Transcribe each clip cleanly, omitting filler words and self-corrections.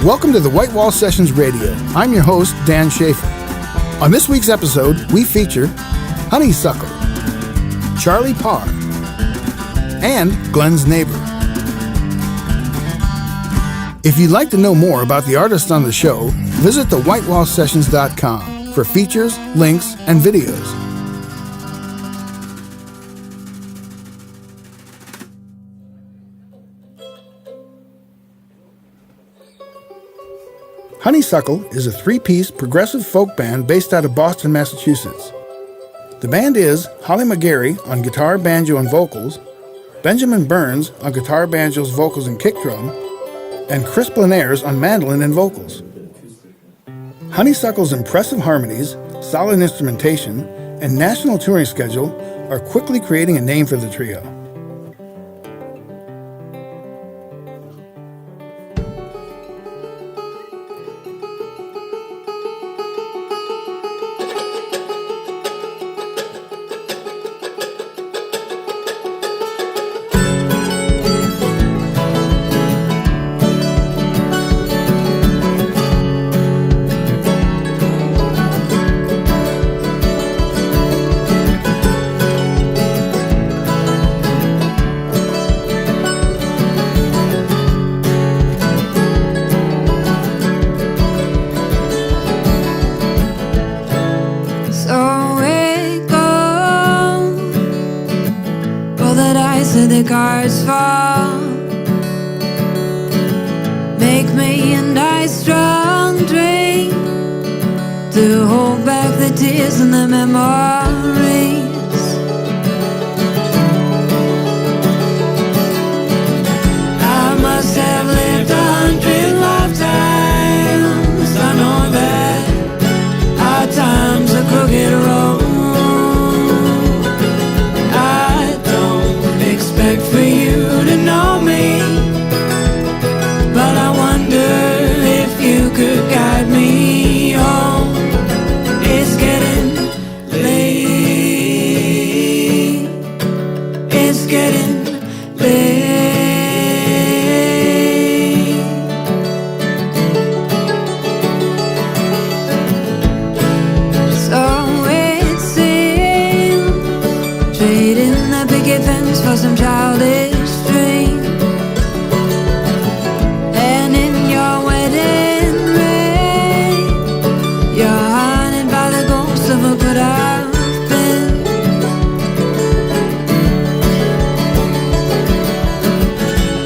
Welcome to the White Wall Sessions Radio. I'm your host, Dan Schaefer. On this week's episode, we feature Honeysuckle, Charlie Parr, and Glen's neighbor. If you'd like to know more about the artists on the show, visit thewhitewallsessions.com for features, links, and videos. Honeysuckle is a three-piece progressive folk band based out of Boston, Massachusetts. The band is Holly McGarry on guitar, banjo, and vocals, Benjamin Burns on guitar, banjos, vocals, and kick drum, and Chris Blanaires on mandolin and vocals. Honeysuckle's impressive harmonies, solid instrumentation, and national touring schedule are quickly creating a name for the trio. The cards fall, make me a nice strong drink to hold back the tears and the memories. I must have lived 100 lifetimes. I know that our time's a crooked road. For you to know me, but I wonder if you could guide me home. It's getting late. It's getting late. So it seems, trading the picket fence for some childish dream, and in your wedding ring, you're haunted by the ghost of who could have been.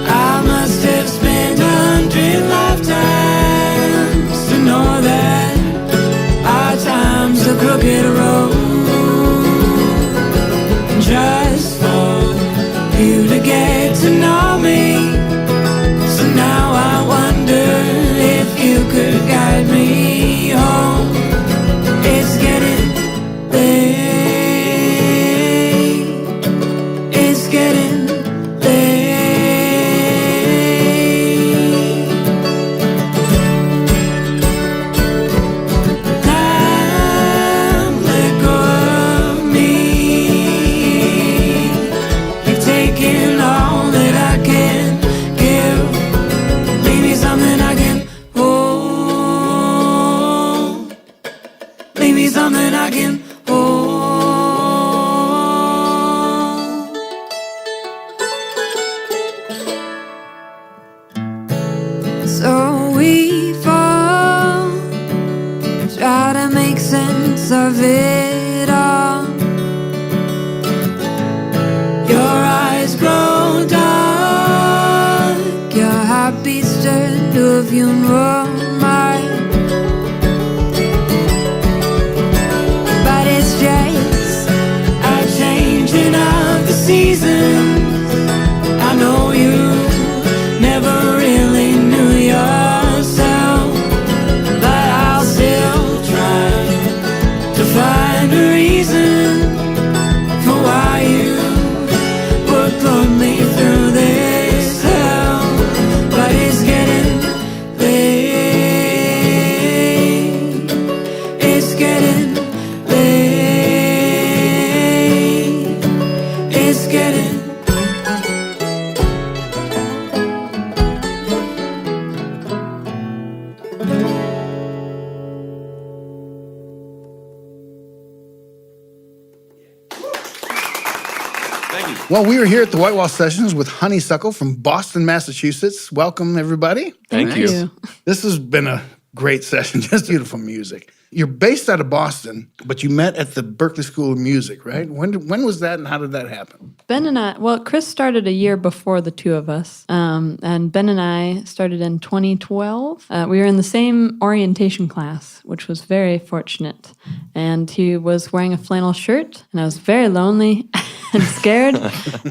I must have spent 100 lifetimes to know that our time's a crooked road. Just you to get to know me. So now I wonder if you could guide me home. It's getting late. It's getting late. Time let go of me. Taking all that I can give. Leave me something I can hold. Leave me something I can hold. So we fall, try to make sense of it all. Your eyes grow dark, your heart beats turn to a funeral march. But it's just a changing of the seasons. I know you never really knew yourself, but I'll still try to find a reason for why you put me through this hell. But it's getting late. Well, we are here at the White Wall Sessions with Honeysuckle from Boston, Massachusetts. Welcome, everybody. Thank you. This has been a great session, just beautiful music. You're based out of Boston, but you met at the Berklee School of Music, right? When was that and how did that happen? Ben and I, well, Chris started a year before the two of us, and Ben and I started in 2012. We were in the same orientation class, which was very fortunate. And he was wearing a flannel shirt, and I was very lonely and scared.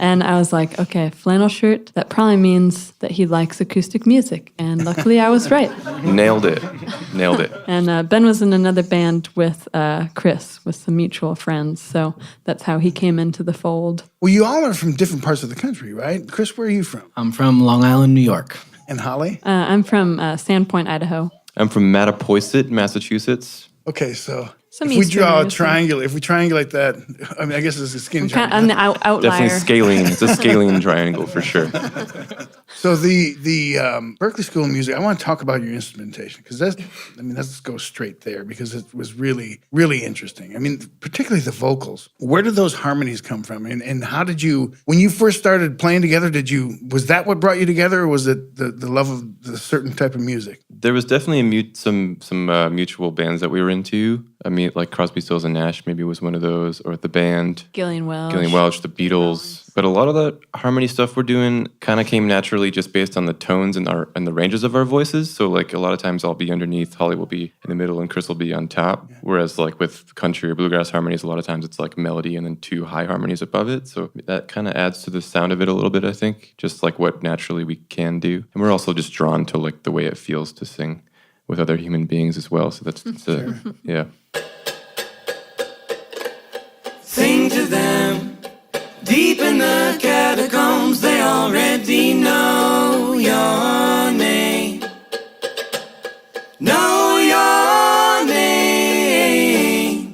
And I was like, okay, flannel shirt, that probably means that he likes acoustic music. And luckily I was right. Nailed it. And Ben was in another band with Chris, with some mutual friends. So that's how he came into the fold. Well, you all are from different parts of the country, right? Chris, where are you from? I'm from Long Island, New York. And Holly? I'm from Sandpoint, Idaho. I'm from Mattapoisett, Massachusetts. Okay, so Some if we draw a Easterners, triangle, if we triangulate that, I mean, I guess it's a skinny Kind triangle. of, I'm the outlier. Definitely scaling. It's a scaling triangle for sure. So the Berklee School of Music, I want to talk about your instrumentation because let's go straight there because it was really, really interesting. I mean, particularly the vocals. Where did those harmonies come from? And how did you, when you first started playing together, was that what brought you together or was it the love of the certain type of music? There was definitely some mutual bands that we were into. I mean, like Crosby, Stills and Nash maybe was one of those, or the band. Gillian Welch, the Beatles. But a lot of the harmony stuff we're doing kind of came naturally just based on the tones and the ranges of our voices. So like a lot of times I'll be underneath, Holly will be in the middle, and Chris will be on top. Whereas like with country or bluegrass harmonies, a lot of times it's like melody and then two high harmonies above it. So that kind of adds to the sound of it a little bit, I think. Just like what naturally we can do. And we're also just drawn to like the way it feels to sing with other human beings as well. So that's yeah. Sing to them, deep in the catacombs, they already know your name. Know your name.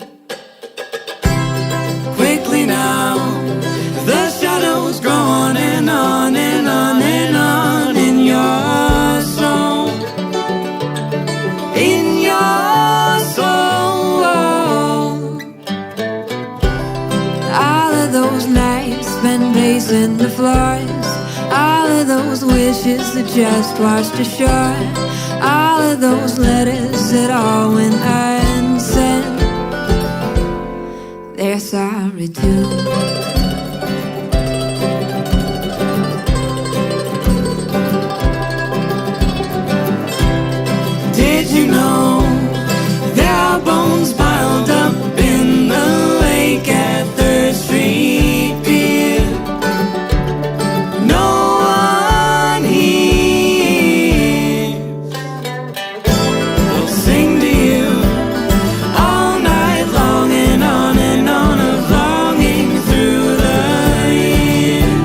Quickly now, the shadows grow on and on and on and on in your soul. In your soul. All of those nights spent pacing the floors, all of those wishes that just washed ashore, all of those letters that all went unsent, they're sorry too. Did you know there are bones piled up in the lake at 3rd Street Pier? No one hears. They'll sing to you all night long and on of longing through the years.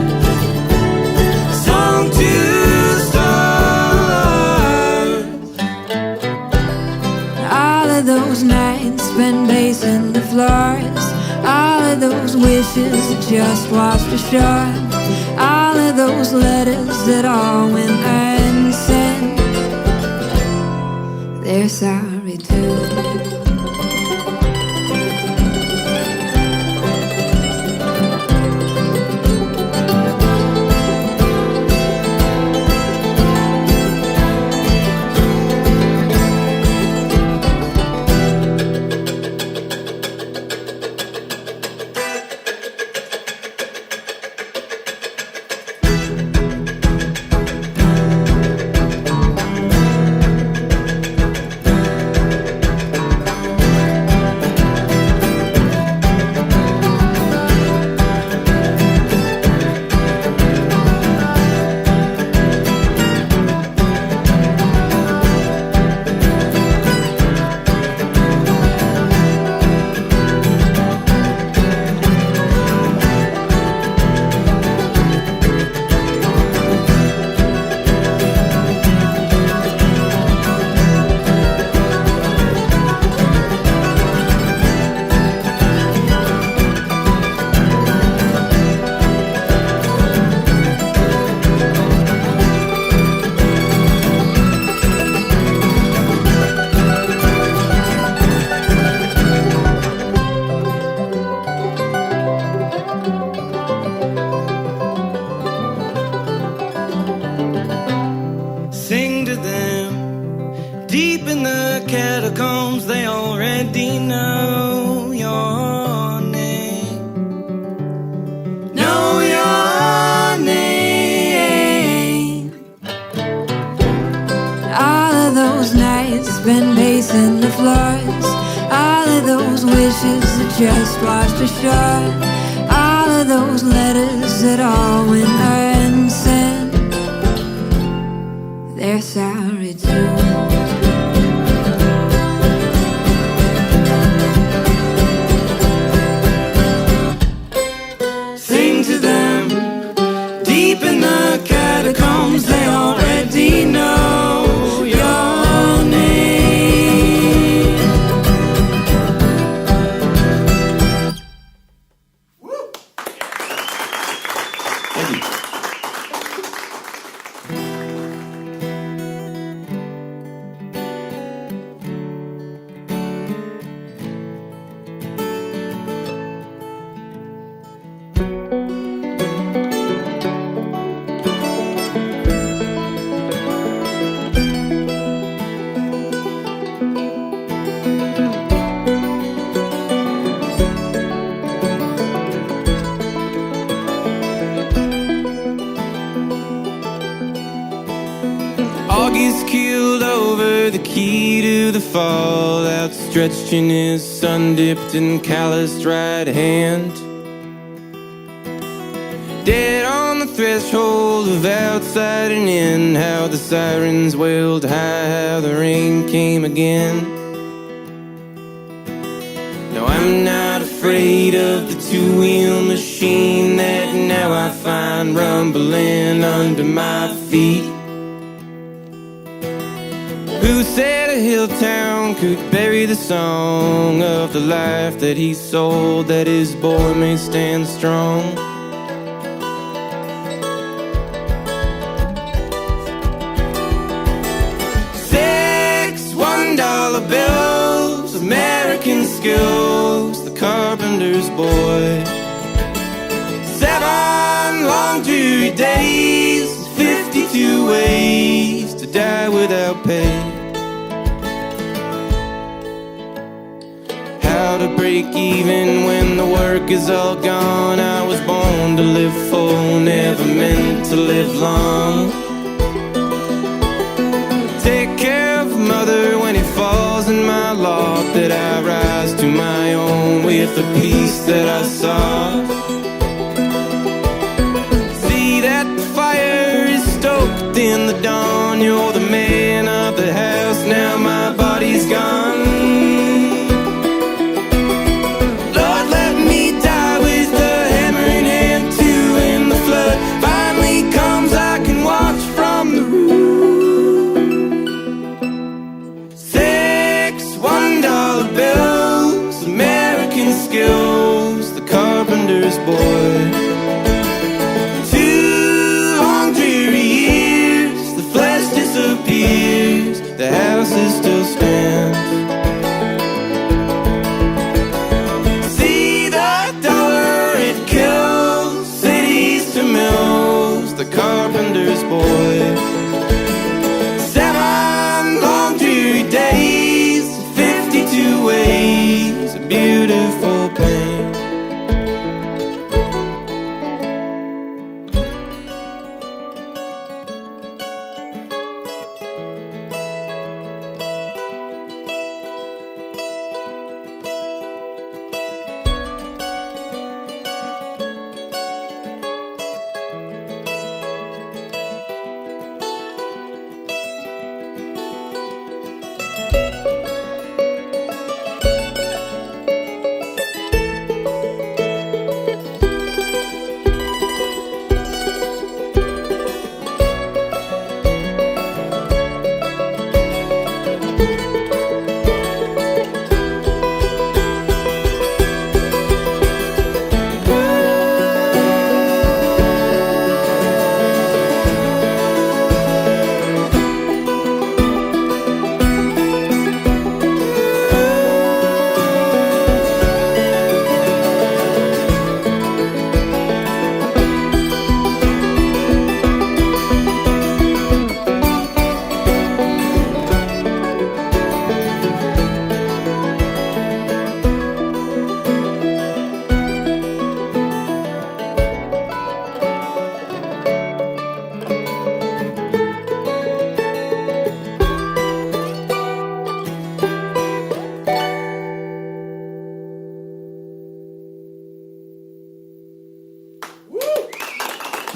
Song to stars. All of those nights spent pacing the floors, all of those wishes that just washed ashore, all of those letters that all went unsent, they're sorry too. Sing to them. Deep in the catacombs, they already know your name. Know your name. All of those nights spent pacing the floors, all of those wishes that just washed ashore, all of those letters that all went unsent, they're sorry too. Sing to them. Deep in the catacombs, they already know your name. Thank you. August keeled over the key to the fall, outstretched in his sun-dipped and calloused right hand. Dead on the threshold of outside and in, how the sirens wailed high, how the rain came again. No, I'm not afraid of the two-wheel machine that now I find rumbling under my feet. Who said a hill town could bury the song of the life that he sold, that his boy may stand strong? Six $1 bills, American skills, the carpenter's boy. 7 long dreary days, 52 ways to die without pay. How to break even when the work is all gone. I was born to live full, never meant to live long. Take care of mother when it falls in my lot, that I rise to my own with the peace that I sought. See that the fire is stoked in the dawn. You're the man of the house, now my body's gone. Lord, let me die with the hammer in hand too. When the flood finally comes, I can watch from the roof. 6 $1 bills, American skills, the carpenter's boy. 2 long dreary years, the flesh disappears.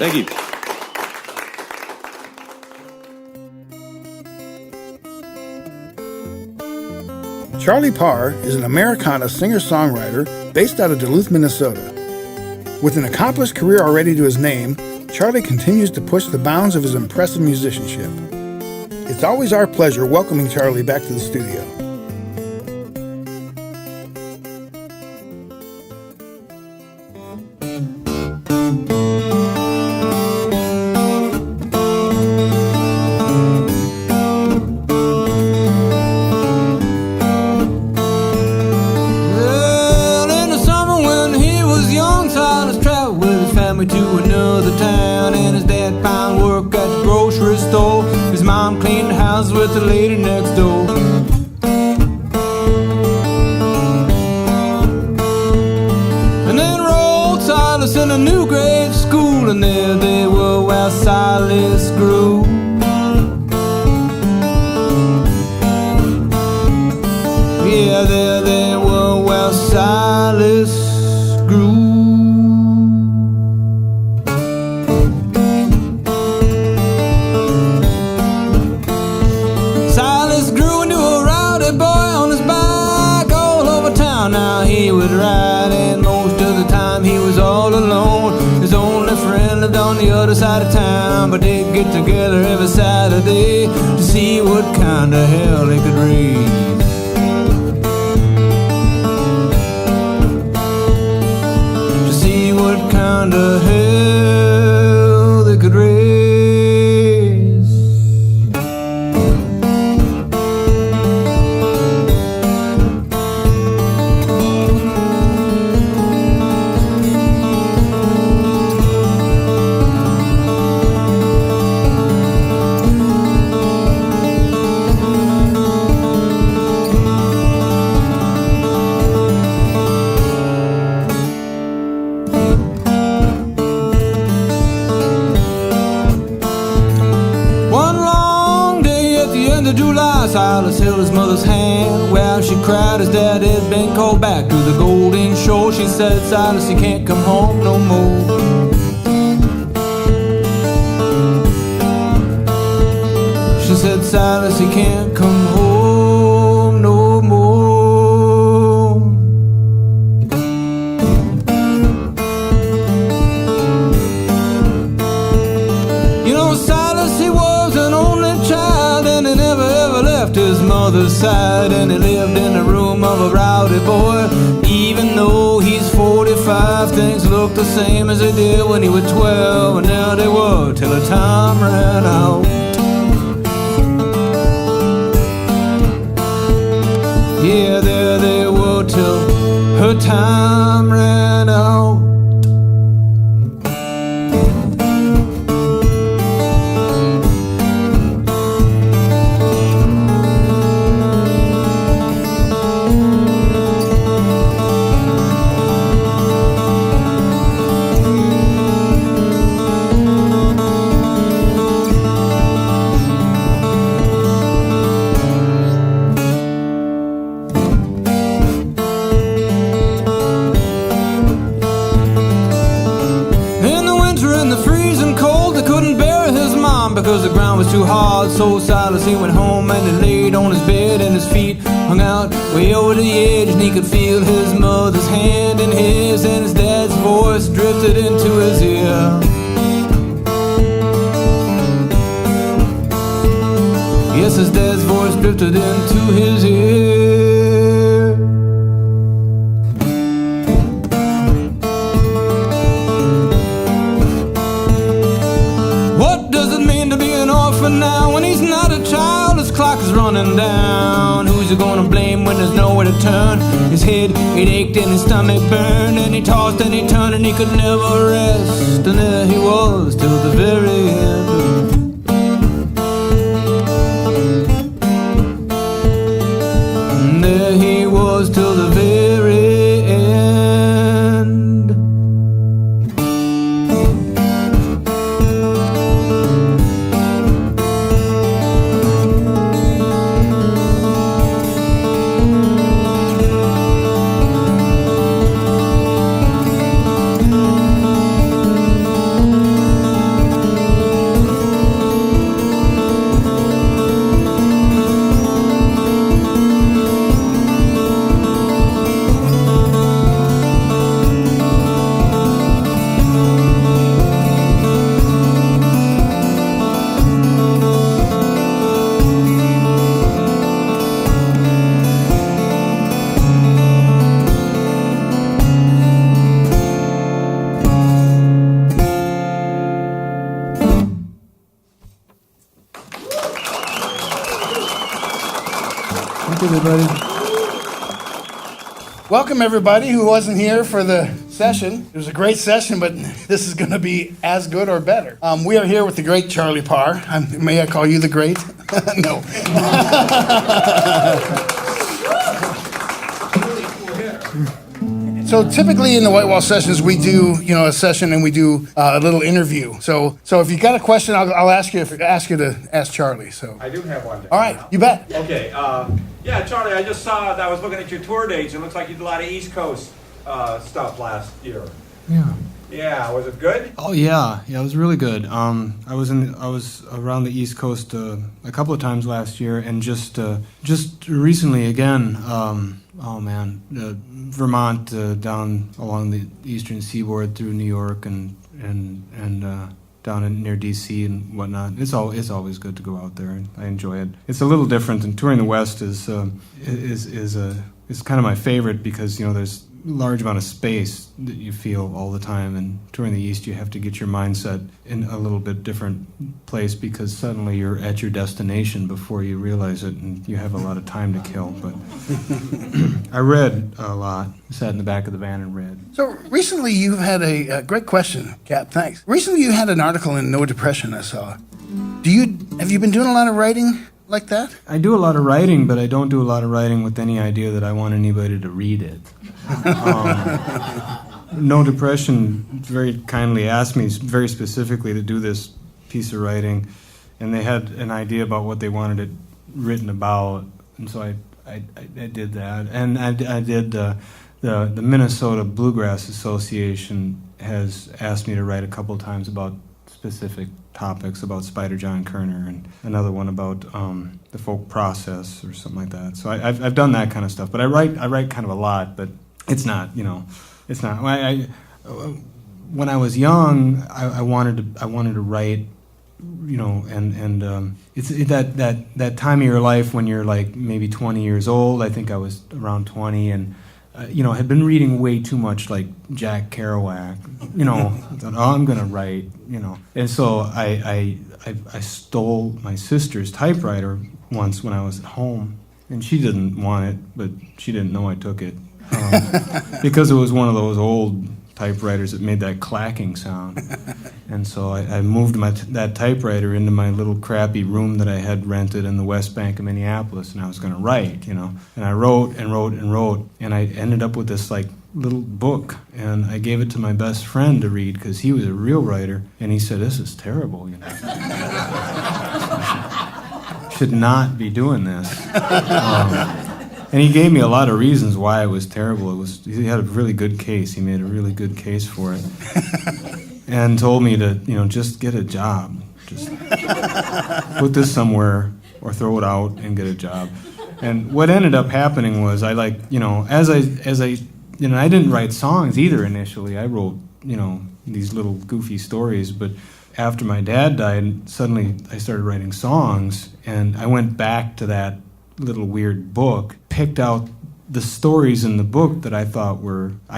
Thank you. Charlie Parr is an Americana singer-songwriter based out of Duluth, Minnesota. With an accomplished career already to his name, Charlie continues to push the bounds of his impressive musicianship. It's always our pleasure welcoming Charlie back to the studio. Well, in the summer when he was young, Silas traveled with his family to another town, and his dad found work at the grocery store. His mom cleaned the house with the lady next door. And then rolled Silas in a new grade school, and there they were where Silas grew. Yeah, there they were where Silas grew. Silas grew into a rowdy boy on his bike all over town. Now he would ride, and most of the time he was all alone. His only friend lived on the other side of town, but they'd get together every Saturday to see what kind of hell they could raise. What kind of hell they could raise. July, Silas held his mother's hand. Well, she cried, his dad had been called back to the Golden Shore. She said, Silas, you can't come home no more. She said, Silas, you can't come home no more. You know, Silas, he was an only child, and he never ever left his mother's side, and he lived in the room of a rowdy boy. Even though he's 45, things look the same as they did when he was 12, and now they were till the time ran out. Yeah, there they were till her time ran out. Because the ground was too hard, so Silas he went home and he laid on his bed, and his feet hung out way over the edge, and he could feel his mother's hand in his, and his dad's voice drifted into his ear. Yes, his dad's voice drifted into his ear. What does it mean to be an orphan now? When he's not a child, his clock is running down. Who's he gonna blame when there's nowhere to turn? His head, it ached and his stomach burned, and he tossed and he turned and he could never rest. And there he was till the very end. And there he was till the very end. Thank you, everybody. Welcome, everybody who wasn't here for the session. It was a great session, but this is going to be as good or better. We are here with the great Charlie Parr. May I call you the great? No. So typically in the White Wall sessions, we do, a session and we do a little interview. So if you got a question, I'll ask you to ask Charlie. So I do have one. All right, you bet. Okay. Yeah, Charlie, I just saw that I was looking at your tour dates. It looks like you did a lot of East Coast stuff last year. Yeah. Yeah, was it good? Oh yeah, it was really good. I was around the East Coast a couple of times last year, and just recently again. Vermont down along the eastern seaboard through New York and down near DC and whatnot. It's always good to go out there. I enjoy it. It's a little different, and touring the West is kind of my favorite because there's a large amount of space that you feel all the time, and touring the East you have to get your mindset in a little bit different place because suddenly you're at your destination before you realize it, and you have a lot of time to kill. But I read a lot. Sat in the back of the van and read. So recently you had a great question, Cap. Thanks. Recently you had an article in No Depression I saw. Have you been doing a lot of writing like that? I do a lot of writing, but I don't do a lot of writing with any idea that I want anybody to read it. No Depression very kindly asked me very specifically to do this piece of writing, and they had an idea about what they wanted it written about, and so I did that. And I did the Minnesota Bluegrass Association has asked me to write a couple of times about specific topics, about Spider John Kerner, and another one about the folk process or something like that. So I've done that kind of stuff, but I write kind of a lot, but it's not, it's not. When I was young, I wanted to write, and it's that time of your life when you're like maybe 20 years old. I think I was around 20, and had been reading way too much like Jack Kerouac. I thought, I'm gonna write, and so I stole my sister's typewriter once when I was at home, and she didn't want it, but she didn't know I took it. Because it was one of those old typewriters that made that clacking sound. And so I moved that typewriter into my little crappy room that I had rented in the West Bank of Minneapolis, and I was going to write, And I wrote and wrote and wrote, and I ended up with this like little book, and I gave it to my best friend to read because he was a real writer, and he said, "This is terrible, should not be doing this." And he gave me a lot of reasons why it was terrible. He had a really good case. He made a really good case for it. And told me to, just get a job. Just put this somewhere or throw it out and get a job. And what ended up happening was I didn't write songs either initially. I wrote, these little goofy stories, but after my dad died, suddenly I started writing songs, and I went back to that little weird book, picked out the stories in the book that I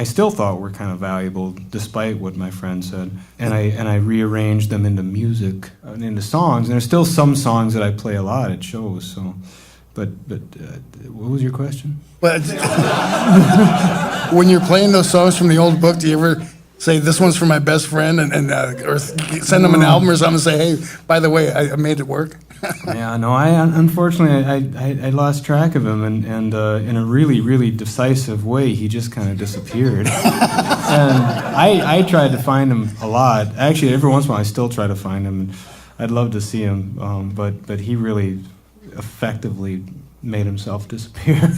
still thought were kind of valuable, despite what my friend said, and I rearranged them into music, into songs. And there's still some songs that I play a lot at shows. So, but what was your question? But when you're playing those songs from the old book, do you ever say, "This one's for my best friend," or send them an album or something and say, "Hey, by the way, I made it work"? Yeah, no, unfortunately I lost track of him, and in a really, really decisive way, he just kind of disappeared. And I tried to find him a lot. Actually, every once in a while I still try to find him, and I'd love to see him, but he really effectively made himself disappear.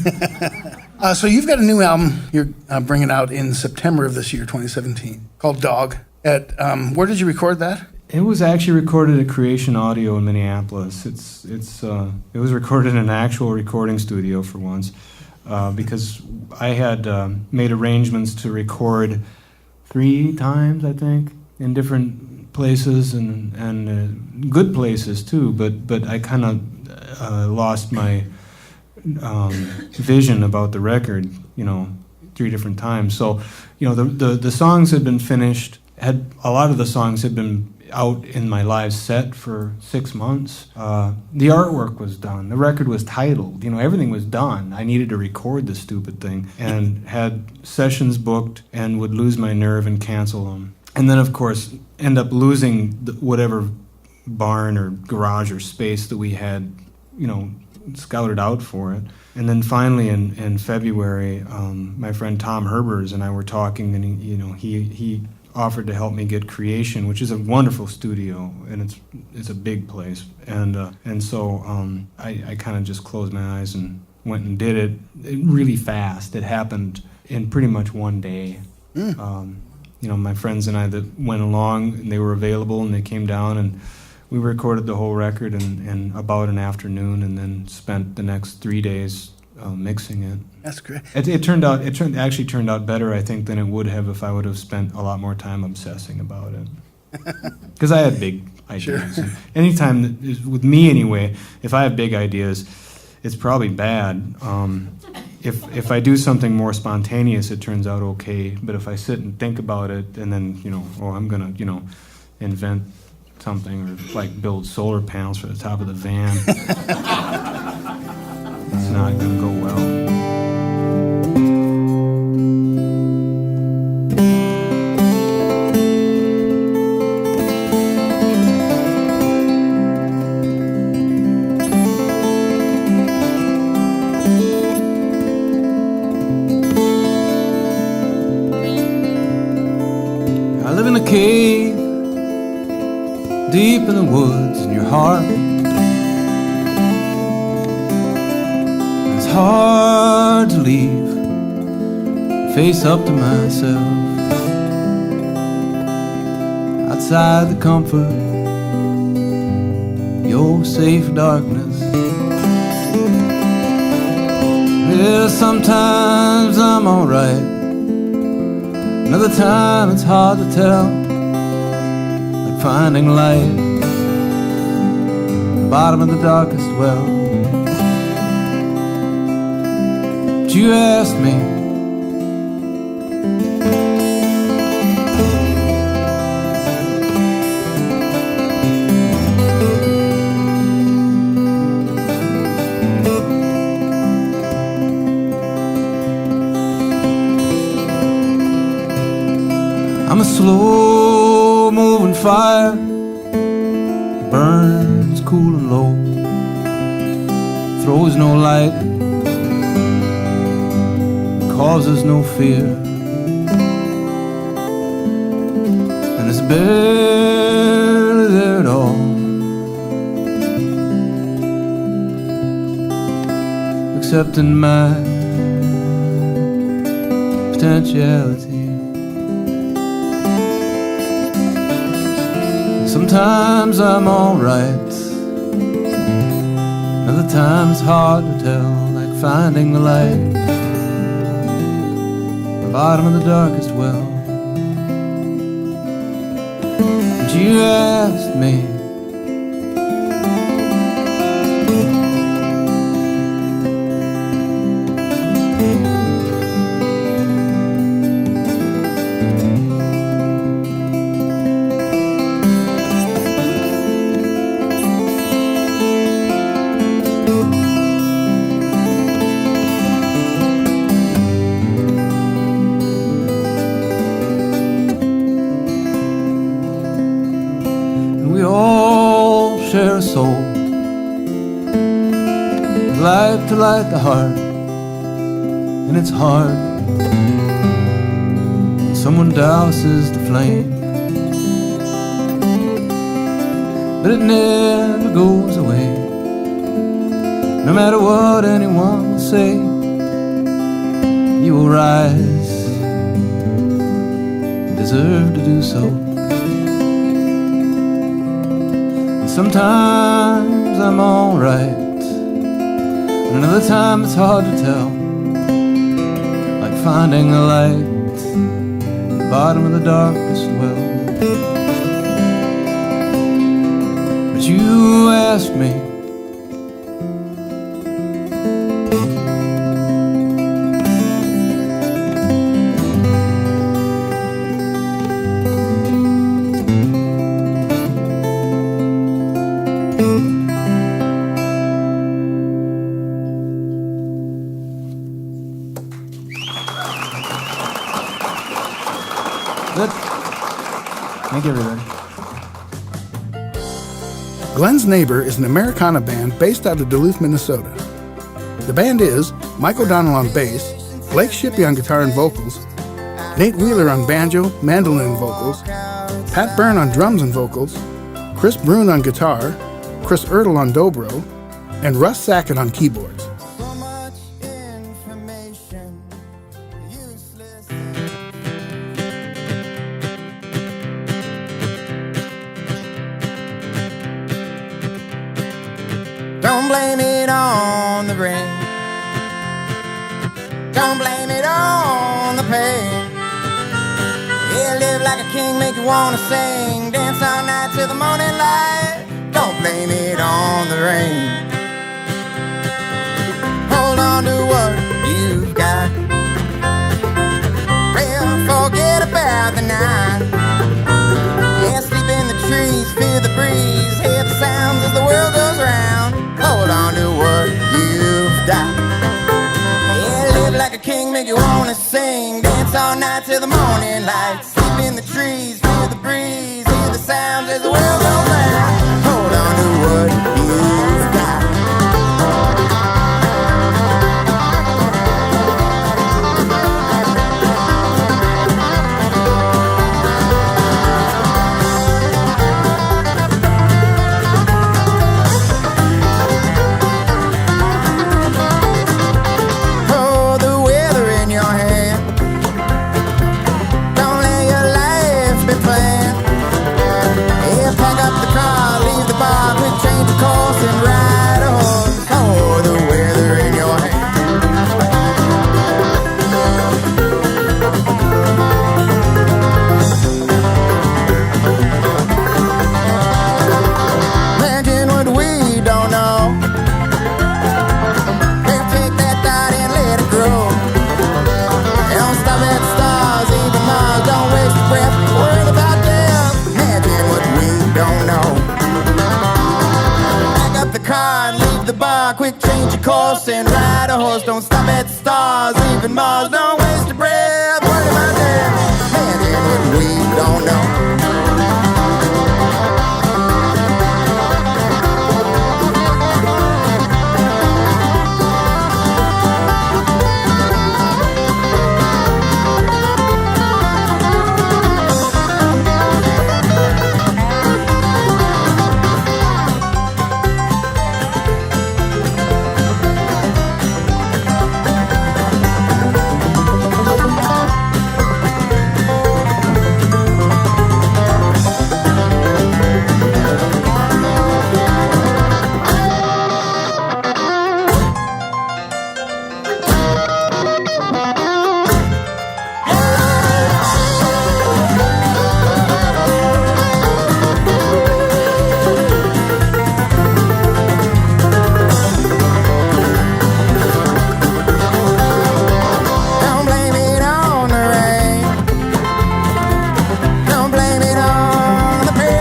So you've got a new album you're bringing out in September of this year, 2017, called Dog. Where did you record that? It was actually recorded at Creation Audio in Minneapolis. It was recorded in an actual recording studio for once, because I had made arrangements to record 3 times, I think, in different places and good places too. But I kind of lost my vision about the record, 3 different times. So, the songs had been finished. A lot of the songs had been out in my live set for 6 months. The artwork was done. The record was titled. Everything was done. I needed to record the stupid thing and had sessions booked and would lose my nerve and cancel them. And then, of course, end up losing whatever barn or garage or space that we had, scouted out for it. And then finally in February, my friend Tom Herbers and I were talking, and he offered to help me get Creation, which is a wonderful studio, and it's a big place. And so I kind of just closed my eyes and went and did it really fast. It happened in pretty much one day. My friends and I that went along, and they were available, and they came down, and we recorded the whole record in about an afternoon, and then spent the next 3 days mixing it. That's great. It actually turned out better, I think, than it would have if I would have spent a lot more time obsessing about it. Because I had big ideas. Sure. Anytime, with me anyway, if I have big ideas, it's probably bad. If I do something more spontaneous, it turns out okay. But if I sit and think about it, and then I'm gonna invent something, or build solar panels for the top of the van, it's not gonna go well. I live in a cave deep in the woods in your heart. It's hard to leave, face up to myself. Outside the comfort, your safe darkness. Yeah, sometimes I'm alright, another time it's hard to tell. Like finding light at the bottom of the darkest well. But you asked me, I'm a slow-moving fire, burns cool and low, throws no light, causes no fear, and it's barely there at all, except in my potentiality. Sometimes I'm alright, other times hard to tell, like finding the light, the bottom of the darkest well. And you asked me, we all share a soul, light to light the heart, and it's hard when someone douses the flame, but it never goes away, no matter what anyone will say. You will rise, deserve to do so. Sometimes I'm alright, and another time it's hard to tell, like finding the light at the bottom of the darkest well. But you asked me, Good. Thank you, everybody. Glen's Neighbor is an Americana band based out of Duluth, Minnesota. The band is Mike O'Donnell on bass, Blake Shippey on guitar and vocals, Nate Wheeler on banjo, mandolin and vocals, Pat Byrne on drums and vocals, Chris Brune on guitar, Chris Ertl on dobro, and Russ Sackett on keyboards. So much information, useless. Don't blame it on the rain. Don't blame it on the pain. Yeah, live like a king, make you wanna sing, dance all night till the morning light. Don't blame it on the rain. Hold on to what you've got. Well, forget about the night. Yeah, sleep in the trees, feel the breeze, hear the sounds as the world goes round. Hold on to what you've got. Yeah, live like a king, make you wanna sing, dance all night till the morning light. Sleep in the trees, feel the breeze, hear the sounds as the world goes round. Hold on to what you've got. Hold the weather in your hand. Don't let your life be planned. Yeah, pack up the car, leave the bar, quick change the course and ride a horse. Hold the weather in your hand. Imagine what we don't know. Then take that thought and let it grow. Don't stop at the stars, even Mars. Don't waste your breath, worry about them. Imagine what we don't know. Pack up the car and leave the bar, quick change your course and ride a horse. Don't stop at the stars, even Mars. Don't waste your breath, worry about them. Imagine what we don't know. Don't blame it on the rain. Don't blame it on the pain.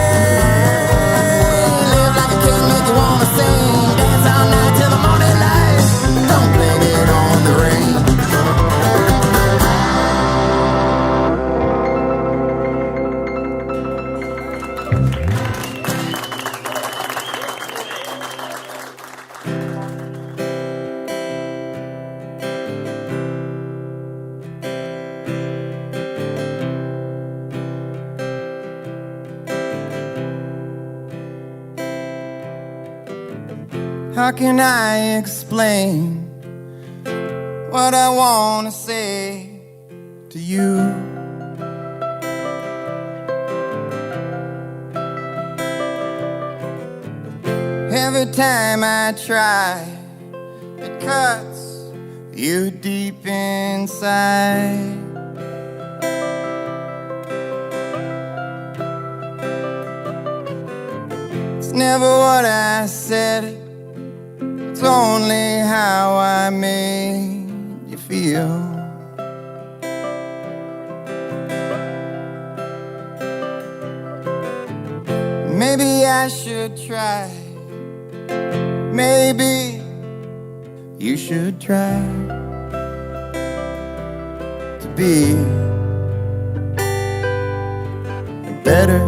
Live like a king, make you wanna sing, dance all night till the morning light. Don't blame it on the rain. How can I explain what I wanna say to you? Every time I try, it cuts you deep inside. It's never what I said, it's only how I made you feel. Maybe I should try. Maybe you should try to be better.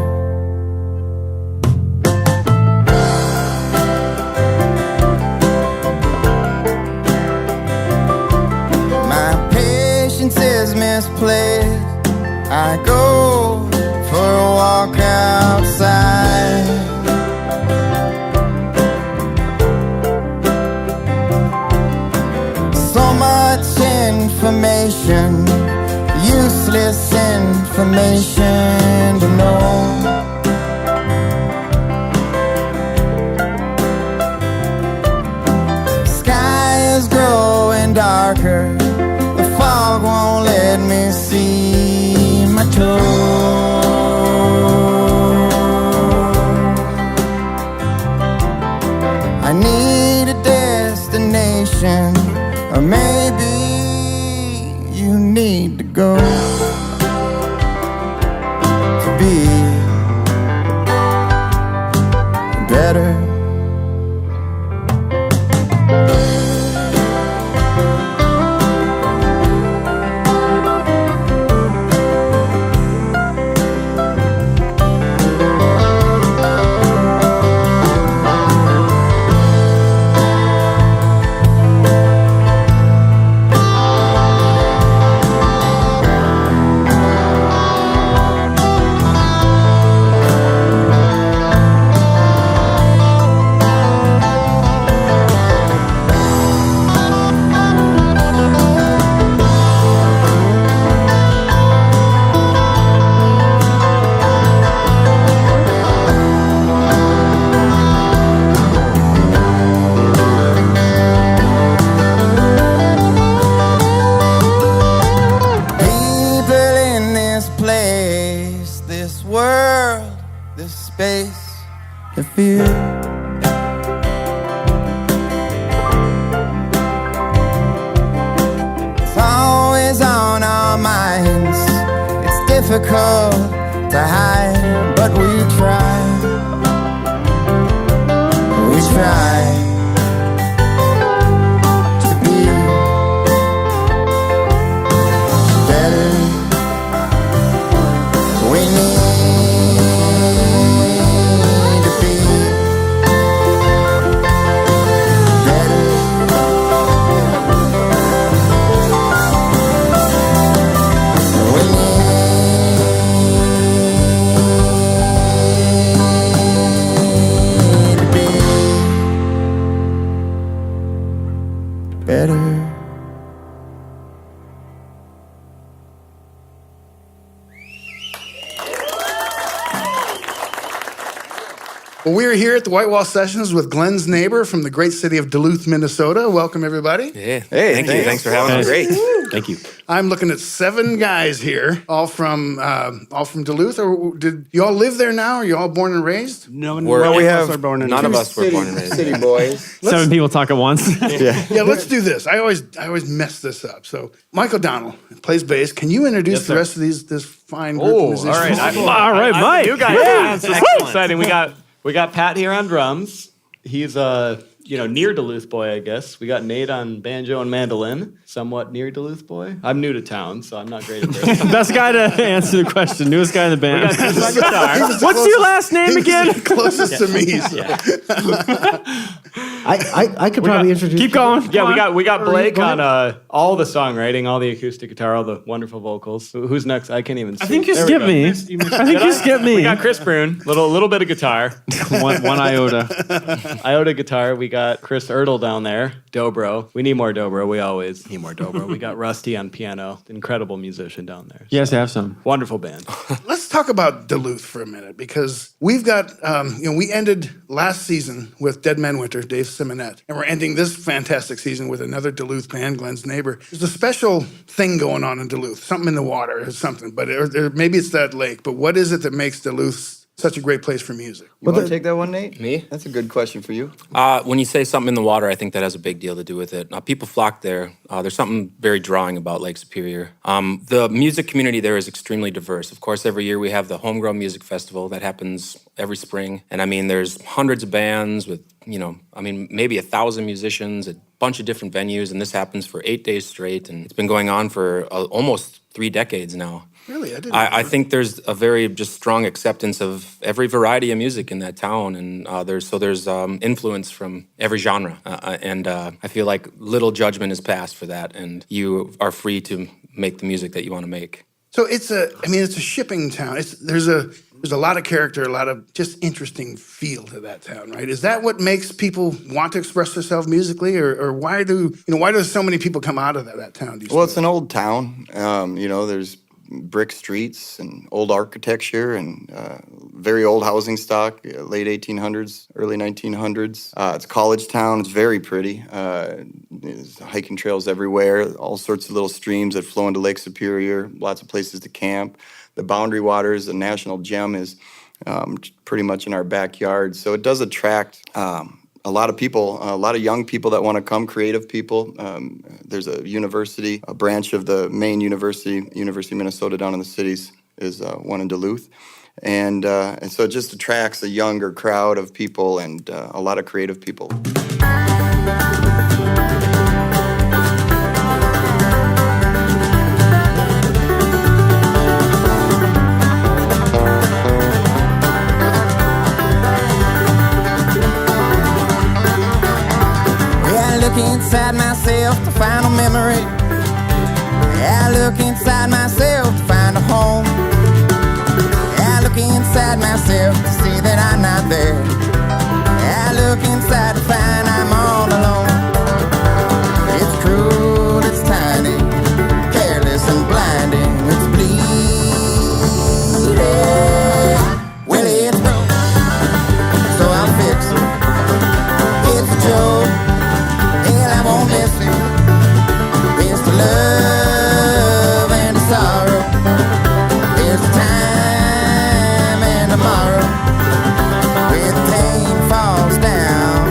My patience is misplaced. I go for a walk outside. So much information, useless information to know. Sky is growing darker, the fog won't let me see my toes. I need a destination, or maybe you need to go to be better. The fear. It's always on our minds. It's difficult to hide, but we try. We try to be better. We need better. Well, we're here at the White Wall Sessions with Glen's neighbor from the great city of Duluth, Minnesota. Welcome, everybody. Yeah. Hey, thank you. Thanks for having us. Great. Thank you. I'm looking at 7 guys here, all from Duluth. Or did you all live there now? Are you all born and raised? No, we have none of us were born and raised. City boys. 7 people talk at once. Yeah, let's do this. I always mess this up. So, Mike O'Donnell plays bass. Can you introduce the rest of this fine group of musicians? All right. All right, Mike. You guys. Yeah. This is exciting. We got Pat here on drums. He's near Duluth boy, I guess. We got Nate on banjo and mandolin, somewhat near Duluth boy. I'm new to town, so I'm not great at this. Best guy to answer the question. Newest guy in the band. We got Chris on guitar. What's your last name again? Closest to me. So. I could probably introduce. Keep going. Yeah, we got Blake on all the songwriting, all the acoustic guitar, all the wonderful vocals. Who's next? I can't even see. I think you skipped me. I think you skipped me. We got Chris Brune, little bit of guitar. one iota. Iota guitar. We got Chris Ertl down there, dobro. We need more dobro. We always need more dobro. We got Rusty on piano, incredible musician down there. You guys have some. Wonderful band. Let's talk about Duluth for a minute, because we've got, we ended last season with Dead Man Winter, Dave Simonette, and we're ending this fantastic season with another Duluth band, Glen's neighbor. There's a special thing going on in Duluth, something in the water or something, but maybe it's that lake. But what is it that makes Duluth such a great place for music? You want to take that one, Nate? Me? That's a good question for you. When you say something in the water, I think that has a big deal to do with it. People flock there. There's something very drawing about Lake Superior. The music community there is extremely diverse. Of course, every year we have the Homegrown Music Festival that happens every spring. And I mean, there's hundreds of bands with maybe 1,000 musicians, a bunch of different venues, and this happens for 8 days straight, and it's been going on for almost 3 decades now. Really? I think there's a very just strong acceptance of every variety of music in that town, and there's influence from every genre, and I feel like little judgment is passed for that, and you are free to make the music that you want to make. So it's a shipping town. There's a lot of character, a lot of just interesting feel to that town, right? Is that what makes people want to express themselves musically, or why do so many people come out of that town? Well, it's an old town. There's brick streets and old architecture and very old housing stock, late 1800s, early 1900s. It's a college town. It's very pretty. There's hiking trails everywhere, all sorts of little streams that flow into Lake Superior, lots of places to camp. The Boundary Waters, a national gem, is pretty much in our backyard. So it does attract a lot of people, a lot of young people that want to come, creative people. There's a university, a branch of the main university, University of Minnesota down in the cities, is one in Duluth. And so it just attracts a younger crowd of people and a lot of creative people. Inside myself to find a memory. I look inside myself to find a home. I look inside myself to see that I'm not there. I look inside to find I'm all alone. It's cruel, it's tiny, careless and blinding. It's bleeding. Well, it's broke, so I'll fix it. It's a joke. I won't miss it. There's the love and the sorrow. There's the time and tomorrow. When the pain falls down,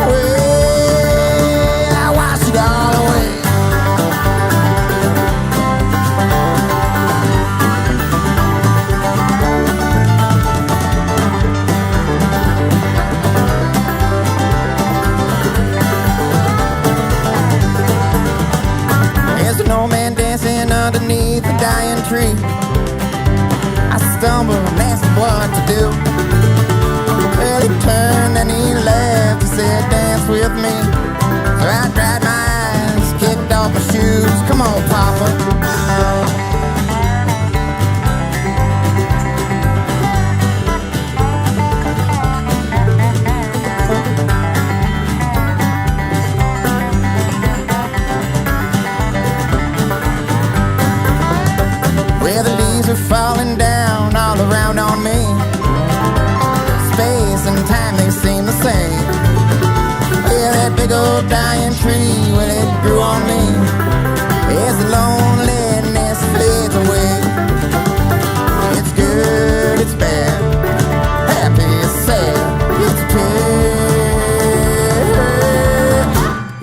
well, I wash it all away. Underneath a dying tree, I stumbled and asked him what to do. Well, he turned and he laughed. He said, dance with me. So I dried my eyes, kicked off my shoes. Come on, Papa. Are falling down all around on me. Space and time, they seem the same. Yeah, that big old dying tree, well, it grew on me. As the loneliness fades away. It's good, it's bad, happy, it's sad, it's pure.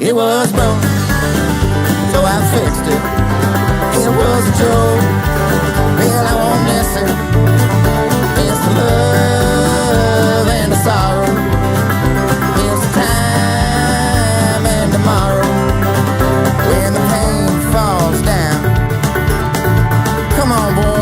It was broke, so I fixed it. It was a joke. Well, I won't miss it. It's the love and the sorrow. It's the time and tomorrow. When the pain falls down. Come on, boy.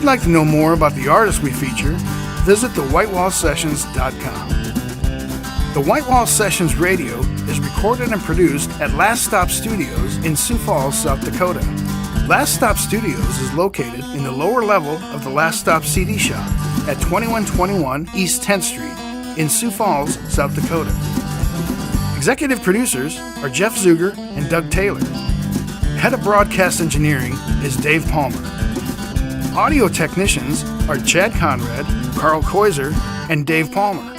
like to know more about the artists we feature, visit thewhitewallsessions.com. The White Wall Sessions Radio is recorded and produced at Last Stop Studios in Sioux Falls, South Dakota. Last Stop Studios is located in the lower level of the Last Stop CD shop at 2121 East 10th Street in Sioux Falls, South Dakota. Executive producers are Jeff Zuger and Doug Taylor. Head of Broadcast Engineering is Dave Palmer. Audio technicians are Chad Conrad, Carl Koiser, and Dave Palmer.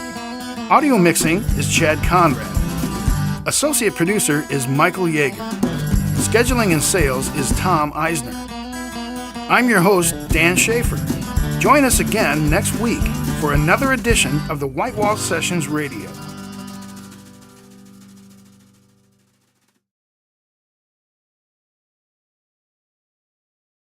Audio mixing is Chad Conrad. Associate producer is Michael Yeager. Scheduling and sales is Tom Eisner. I'm your host, Dan Schaefer. Join us again next week for another edition of the White Wall Sessions Radio.